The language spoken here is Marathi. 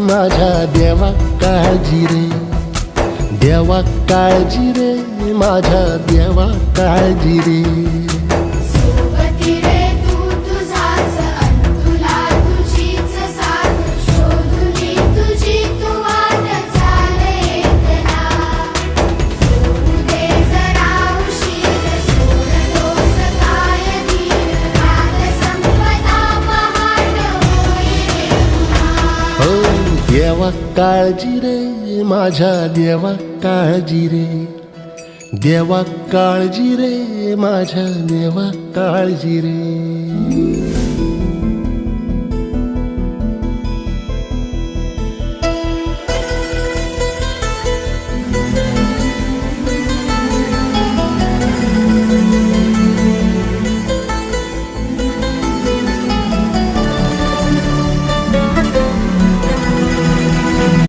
माझ्या देवा काळजी रे, देवा काळजी रे, माझ्या देवा काळजी रे. सोबती रे तू तुझाच अंतुला तुझीच साथ, शोधुनी तुझी तू वाट चाले एकला. सोडू दे जरा उशीर, सोडतोस काय धीर, रात संपता पहाट होई रे पुन्हा. हो देवा काळजी रे, माझ्या देवा काळजी रे, देवा काळजी रे, माझ्या देवा काळजी रे.